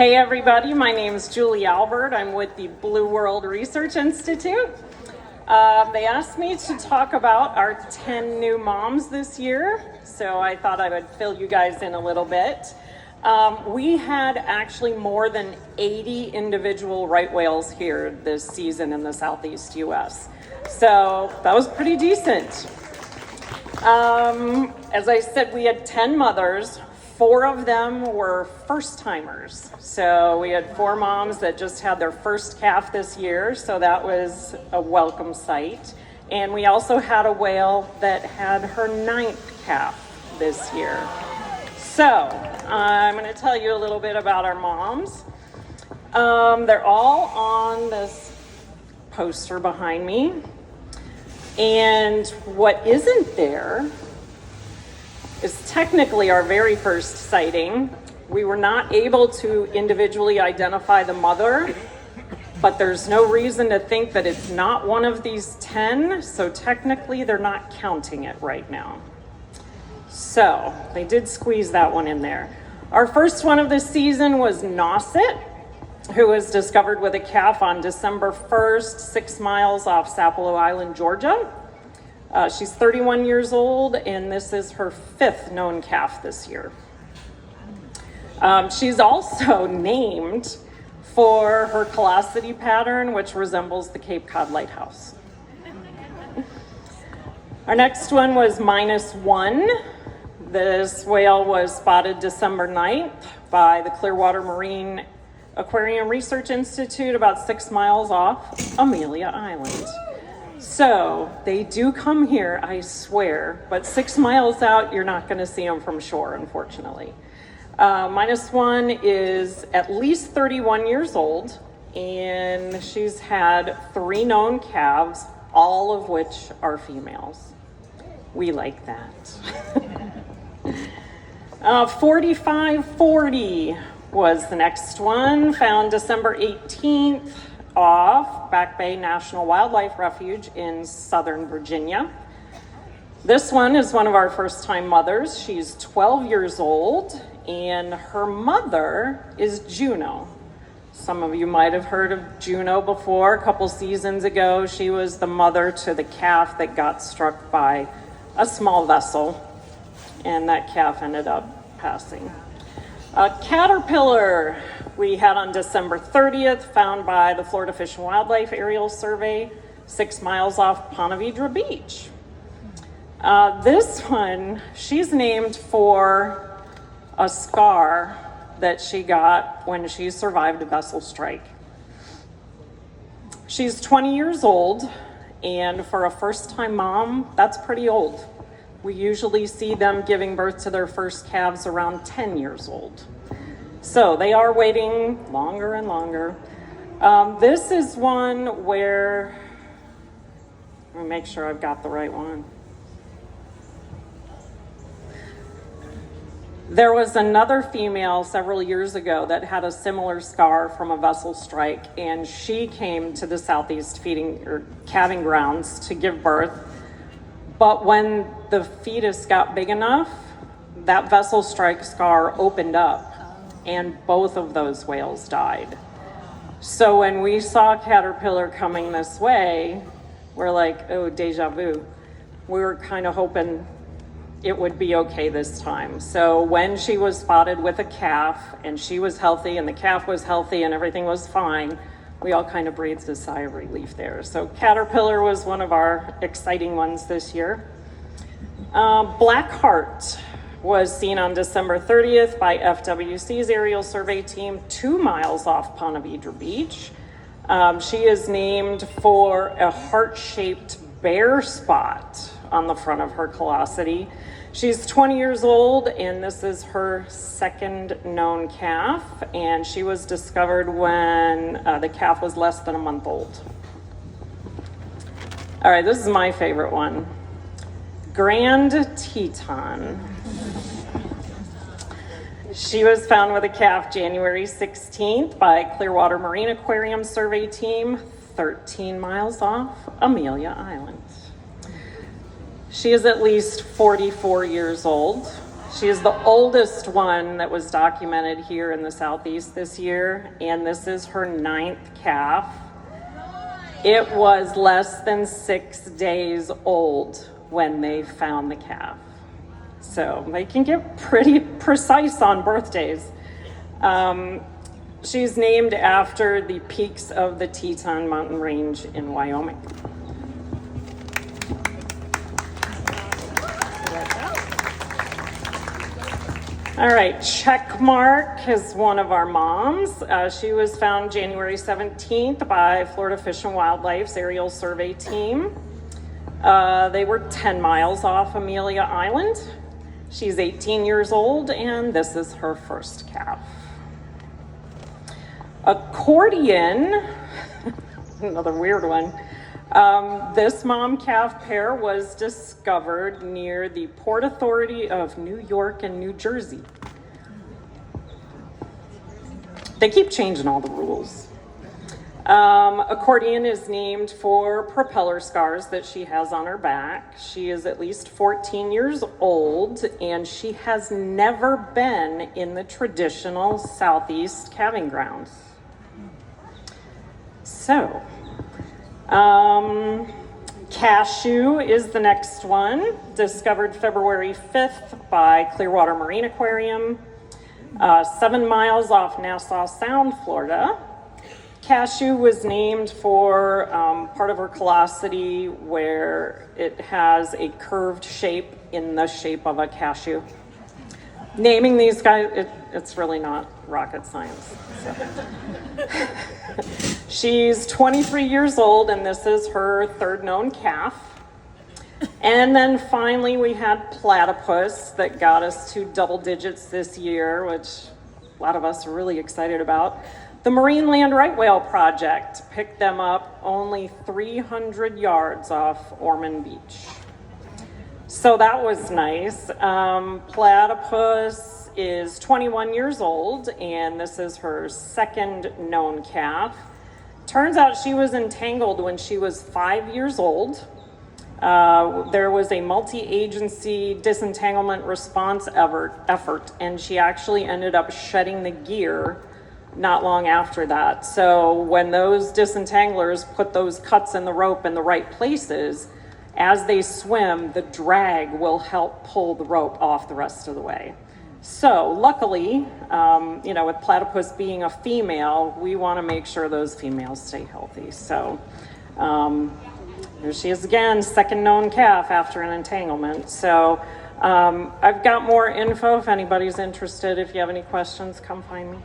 Hey everybody, my name is Julie Albert. I'm with the Blue World Research Institute. They asked me to talk about our 10 new moms this year, so I thought I would fill you guys in a little bit. We had actually more than 80 individual right whales here this season in the Southeast US, so that was pretty decent. As I said, we had 10 mothers. 4 of them were first-timers. So we had 4 moms that just had their first calf this year, so that was a welcome sight. And we also had a whale that had her 9th calf this year. So I'm going to tell you a little bit about our moms. They're all on this poster behind me. And what isn't there is technically our very first sighting. We were not able to individually identify the mother, but there's no reason to think that it's not one of these 10, so technically they're not counting it right now. So they did squeeze that one in there. Our first one of the season was Nauset, who was discovered with a calf on December 1st, 6 miles off Amelia Island, Georgia. She's 31 years old, and this is her 5th known calf this year. She's also named for her callosity pattern, which resembles the Cape Cod Lighthouse. Our next one was -1. This whale was spotted December 9th by the Clearwater Marine Aquarium Research Institute about 6 miles off Amelia Island. So they do come here, I swear, but 6 miles out, you're not going to see them from shore, unfortunately. -1 is at least 31 years old, and she's had 3 known calves, all of which are females. We like that. 4540 was the next one, found December 18th. Off Back Bay National Wildlife Refuge in Southern Virginia. This one is one of our first-time mothers. She's 12 years old, and her mother is Juno. Some of you might have heard of Juno before. A couple seasons ago, she was the mother to the calf that got struck by a small vessel, and that calf ended up passing. A caterpillar we had on December 30th, found by the Florida Fish and Wildlife Aerial Survey, 6 miles off Ponte Vedra Beach. This one, she's named for a scar that she got when she survived a vessel strike. She's 20 years old, and for a first-time mom, that's pretty old. We usually see them giving birth to their first calves around 10 years old. So they are waiting longer and longer. This is one where, let me make sure I've got the right one. There was another female several years ago that had a similar scar from a vessel strike, and she came to the Southeast feeding or calving grounds to give birth. But when the fetus got big enough, that vessel strike scar opened up, and both of those whales died. So when we saw caterpillar coming this way, we're like, oh, deja vu. We were kind of hoping it would be okay this time. So when she was spotted with a calf, and she was healthy, and the calf was healthy, and everything was fine, we all kind of breathed a sigh of relief there. So caterpillar was one of our exciting ones this year. Blackheart was seen on December 30th by FWC's aerial survey team 2 miles off Ponte Vedra Beach. She is named for a heart-shaped bare spot on the front of her callosity. She's 20 years old, and this is her 2nd known calf, and she was discovered when the calf was less than a month old. All right, this is my favorite one. Grand Teton. She was found with a calf January 16th by Clearwater Marine Aquarium Survey Team, 13 miles off Amelia Island. She is at least 44 years old. She is the oldest one that was documented here in the Southeast this year, and this is her 9th calf. It was less than 6 days old when they found the calf. So they can get pretty precise on birthdays. She's named after the peaks of the Teton Mountain Range in Wyoming. All right, Checkmark is one of our moms. She was found January 17th by Florida Fish and Wildlife's aerial survey team. They were 10 miles off Amelia Island. She's 18 years old, and this is her first calf. Accordion, another weird one. This mom-calf pair was discovered near the Port Authority of New York and New Jersey. They keep changing all the rules. Accordion is named for propeller scars that she has on her back. She is at least 14 years old, and she has never been in the traditional Southeast calving grounds. So, Cashew is the next one, discovered February 5th by Clearwater Marine Aquarium, 7 miles off Nassau Sound, Florida. Cashew was named for part of her callosity where it has a curved shape in the shape of a cashew. Naming these guys, it's really not rocket science. So. She's 23 years old, and this is her 3rd known calf. And then finally, we had platypus that got us to double digits this year, which a lot of us are really excited about. The Marine Land Right Whale Project picked them up only 300 yards off Ormond Beach. So that was nice. Platypus is 21 years old, and this is her 2nd known calf. Turns out she was entangled when she was 5 years old. There was a multi-agency disentanglement response effort, and she actually ended up shedding the gear not long after that. So when those disentanglers put those cuts in the rope in the right places, as they swim, the drag will help pull the rope off the rest of the way. So luckily, with platypus being a female, we want to make sure those females stay healthy. So here she is again, 2nd known calf after an entanglement. So I've got more info if anybody's interested. If you have any questions, come find me.